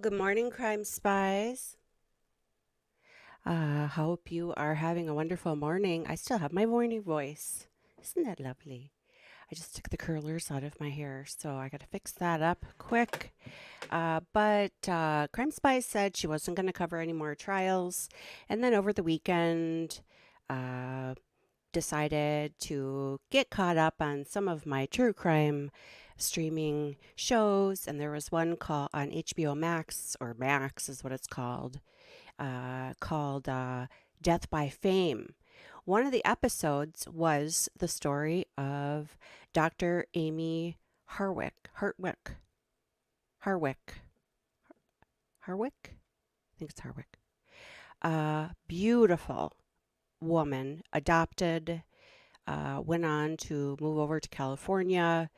Good morning, Crime Spies. Hope you are having a wonderful morning. I still have my morning voice. Isn't that lovely? I just took the curlers out of my hair, so I got to fix that up quick. But Crime Spies said she wasn't going to cover any more trials. And then over the weekend, decided to get caught up on some of my true crime streaming shows, and there was one called on HBO Max, or Max is what it's called Death by Fame. One of the episodes was the story of Dr. Amie Harwick. I think it's Harwick. Beautiful woman, adopted, went on to move over to California,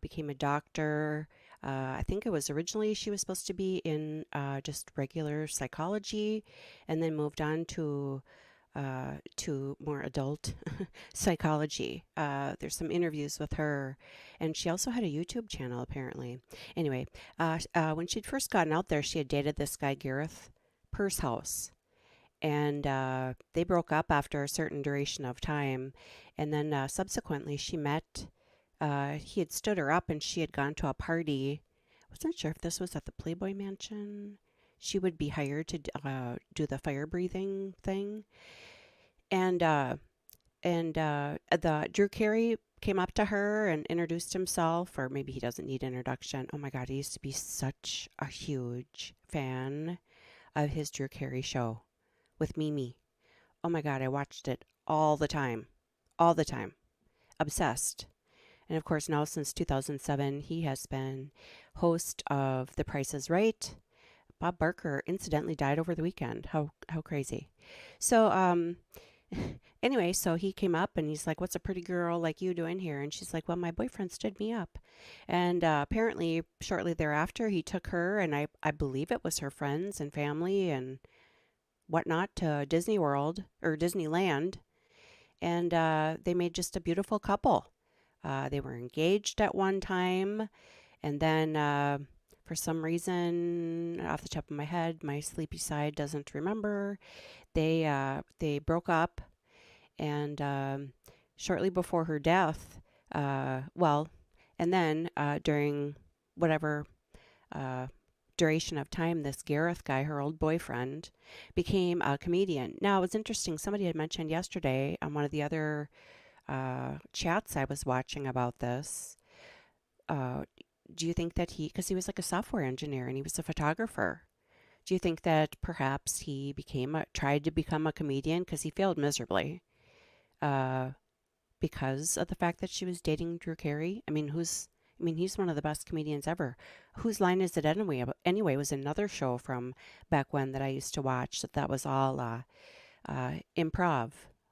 became a doctor. I think it was originally she was supposed to be in just regular psychology, and then moved on to more adult psychology. There's some interviews with her, and she also had a YouTube channel apparently. Anyway, when she'd first gotten out there, she had dated this guy Gareth Pursehouse, and they broke up after a certain duration of time, and then subsequently she met. He had stood her up, and she had gone to a party. I wasn't sure if this was at the Playboy Mansion. She would be hired to do the fire breathing thing, and the Drew Carey came up to her and introduced himself, or maybe he doesn't need introduction. Oh my God, I used to be such a huge fan of his Drew Carey show with Mimi. Oh my God, I watched it all the time, obsessed. And of course, now since 2007, he has been host of The Price is Right. Bob Barker incidentally died over the weekend. How crazy. So anyway, so he came up and he's like, "What's a pretty girl like you doing here?" And she's like, "Well, my boyfriend stood me up." And apparently shortly thereafter, he took her, and I believe it was her friends and family and whatnot, to Disney World or Disneyland. And they made just a beautiful couple. They were engaged at one time, and then for some reason, off the top of my head, my sleepy side doesn't remember, they broke up, and shortly before her death, and then during whatever duration of time, this Gareth guy, her old boyfriend, became a comedian. Now, it was interesting. Somebody had mentioned yesterday on one of the other chats I was watching about this. Do you think that because he was like a software engineer and he was a photographer, do you think that perhaps he tried to become a comedian because he failed miserably because of the fact that she was dating Drew Carey? I mean, he's one of the best comedians ever. Whose Line Is It Anyway? Anyway, was another show from back when that I used to watch. That was all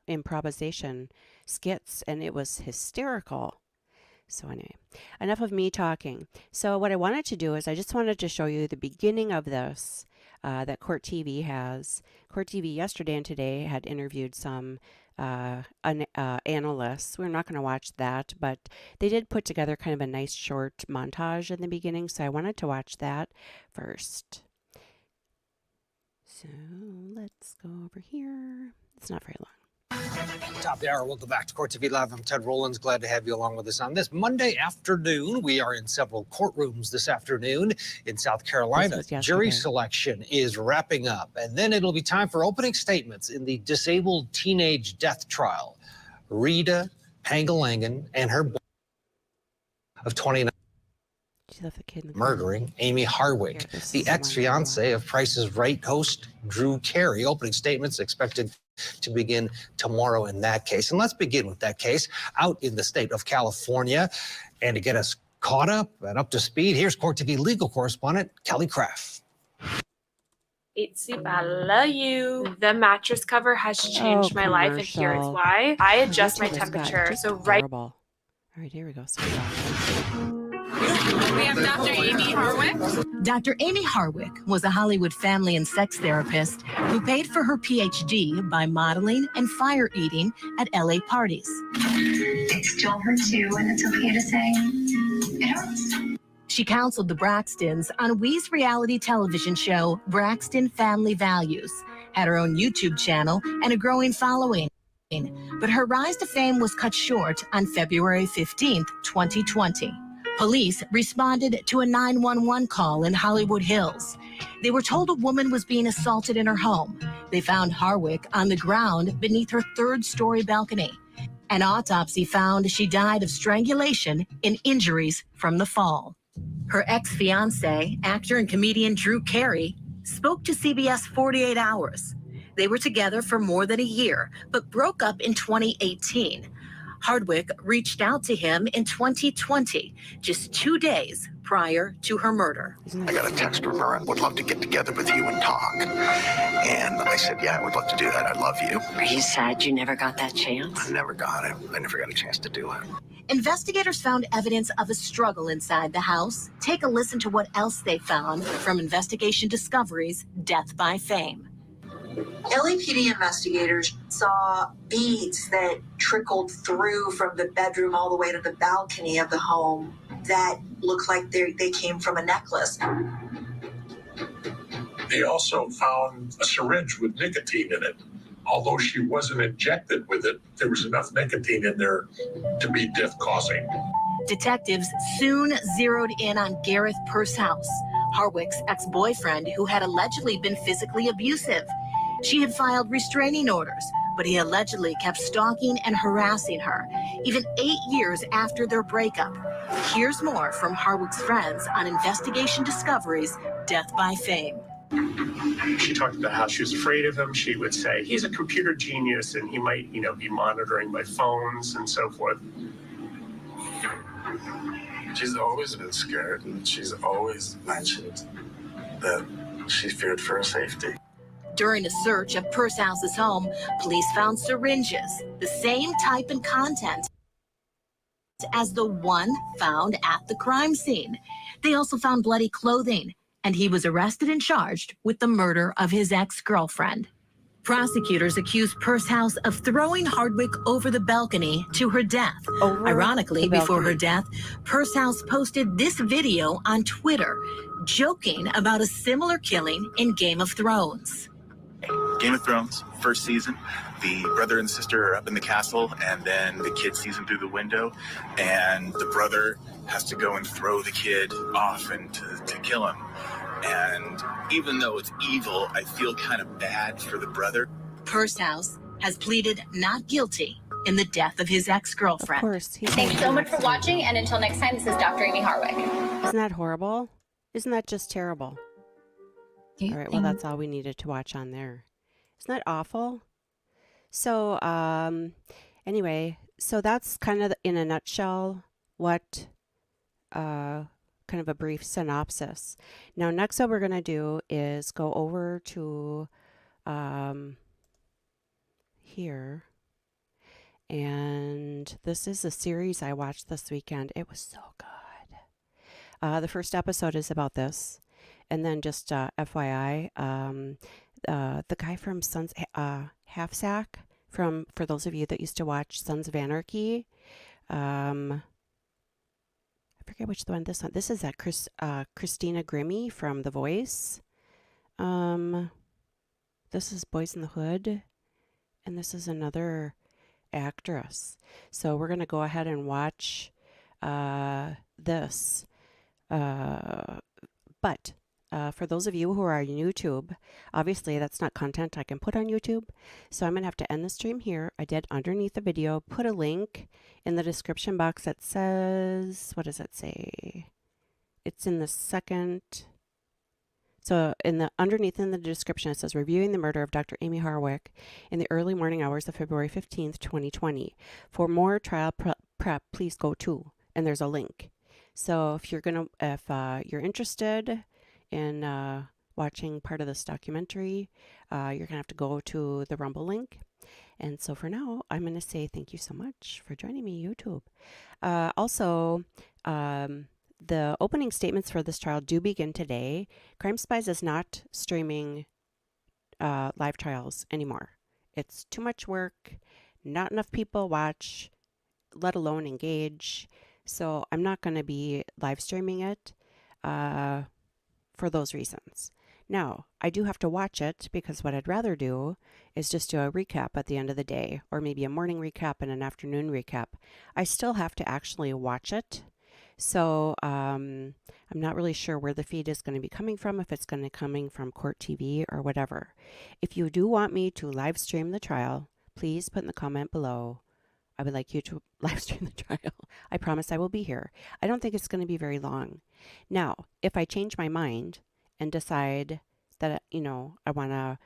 improvisation skits, and it was hysterical. So anyway, enough of me talking. So what I wanted to do is I just wanted to show you the beginning of this that Court TV has. Court TV yesterday and today had interviewed some analysts. We're not going to watch that, but they did put together kind of a nice short montage in the beginning, so I wanted to watch that first. So let's go over here. It's not very long. Top of the hour. Welcome back to Court TV Live. I'm Ted Rollins. Glad to have you along with us on this Monday afternoon. We are in several courtrooms this afternoon in South Carolina. Jury selection is wrapping up, and then it'll be time for opening statements in the disabled teenage death trial. Rita Pangalangan and her boyfriend of 29 murdering Aime Harwick, the ex-fiance of Price is Right host Drew Carey. Opening statements expected to begin tomorrow in that case. And let's begin with that case out in the state of California. And to get us caught up and up to speed, here's Court TV legal correspondent Kelly Craft. Eat Sleep, I love you. The mattress cover has changed my life, and here is why. I adjust my temperature. So All right, here we go. We have Dr. Aime Harwick. Dr. Aime Harwick was a Hollywood family and sex therapist who paid for her PhD by modeling and fire eating at LA parties. It still hurts you, and it's okay to say it hurts. She counseled the Braxtons on Wee's reality television show, Braxton Family Values, had her own YouTube channel and a growing following. But her rise to fame was cut short on February 15th, 2020. Police responded to a 911 call in Hollywood Hills. They were told a woman was being assaulted in her home. They found Harwick on the ground beneath her third-story balcony. An autopsy found she died of strangulation and injuries from the fall. Her ex-fiancé, actor and comedian Drew Carey, spoke to CBS 48 Hours. They were together for more than a year, but broke up in 2018. Harwick reached out to him in 2020, just 2 days prior to her murder. I got a text from her and would love to get together with you and talk. And I said, yeah, I would love to do that. I love you. Are you sad you never got that chance? I never got it. I never got a chance to do it. Investigators found evidence of a struggle inside the house. Take a listen to what else they found from Investigation Discovery's Death by Fame. LAPD investigators saw beads that trickled through from the bedroom all the way to the balcony of the home that looked like they came from a necklace. They also found a syringe with nicotine in it. Although she wasn't injected with it, there was enough nicotine in there to be death-causing. Detectives soon zeroed in on Gareth Pursehouse, Harwick's ex-boyfriend who had allegedly been physically abusive. She had filed restraining orders, but he allegedly kept stalking and harassing her, even 8 years after their breakup. Here's more from Harwick's friends on Investigation Discovery's Death by Fame. She talked about how she was afraid of him. She would say, he's a computer genius and he might, be monitoring my phones and so forth. She's always been scared, and she's always mentioned that she feared for her safety. During a search of Pursehouse's home, police found syringes, the same type and content as the one found at the crime scene. They also found bloody clothing, and he was arrested and charged with the murder of his ex-girlfriend. Prosecutors accused Pursehouse of throwing Harwick over the balcony to her death. Ironically, before her death, Pursehouse posted this video on Twitter, joking about a similar killing in Game of Thrones. Game of Thrones, first season, the brother and sister are up in the castle, and then the kid sees him through the window, and the brother has to go and throw the kid off and to kill him. And even though it's evil, I feel kind of bad for the brother. Pursehouse has pleaded not guilty in the death of his ex-girlfriend. Of course. Thanks so much for watching, and until next time, this is Dr. Amie Harwick. Isn't that horrible? Isn't that just terrible? All right, well, that's all we needed to watch on there. Isn't that awful? So, anyway, so that's kind of in a nutshell what, kind of a brief synopsis. Now, next what we're going to do is go over to here. And this is a series I watched this weekend. It was so good. The first episode is about this. And then just FYI, the guy from Sons Half Sack, for those of you that used to watch Sons of Anarchy, I forget which one this one. This is that Christina Grimmie from The Voice. This is Boys in the Hood, and this is another actress. So we're gonna go ahead and watch this. But for those of you who are on YouTube, obviously that's not content I can put on YouTube. So I'm going to have to end the stream here. I did underneath the video put a link in the description box that says, what does it say? It's in the second. So underneath in the description, it says reviewing the murder of Dr. Aime Harwick in the early morning hours of February 15th, 2020. For more trial prep, please go to, and there's a link. So if you're interested in watching part of this documentary, you're gonna have to go to the Rumble link. And so for now, I'm gonna say thank you so much for joining me, YouTube. Also, the opening statements for this trial do begin today. Crime Spies is not streaming live trials anymore. It's too much work, not enough people watch, let alone engage. So I'm not going to be live streaming it. for those reasons. Now, I do have to watch it because what I'd rather do is just do a recap at the end of the day, or maybe a morning recap and an afternoon recap. I still have to actually watch it. So I'm not really sure where the feed is going to be coming from, if it's going to be coming from Court TV or whatever. If you do want me to live stream the trial, please put in the comment below. I would like you to live stream the trial. I promise I will be here. I don't think it's going to be very long. Now, if I change my mind and decide that, I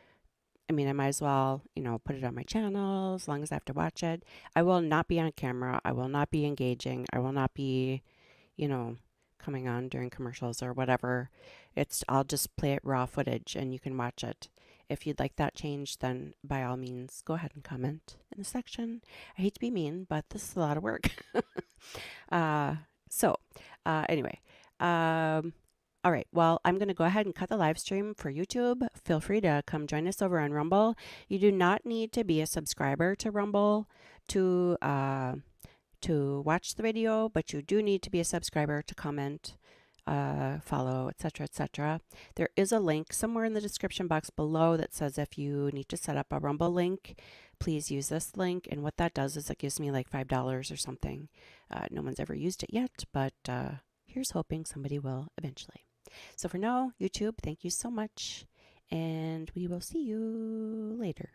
might as well, put it on my channel as long as I have to watch it. I will not be on camera. I will not be engaging. I will not be, coming on during commercials or whatever. I'll just play it raw footage and you can watch it. If you'd like that changed, then by all means, go ahead and comment in the section. I hate to be mean, but this is a lot of work. Anyway, all right, well, I'm going to go ahead and cut the live stream for YouTube. Feel free to come join us over on Rumble. You do not need to be a subscriber to Rumble to watch the video, but you do need to be a subscriber to comment, follow, etc., etc. There is a link somewhere in the description box below that says if you need to set up a Rumble link, please use this link. And what that does is it gives me like $5 or something. No one's ever used it yet, but here's hoping somebody will eventually. So for now, YouTube, thank you so much, and we will see you later.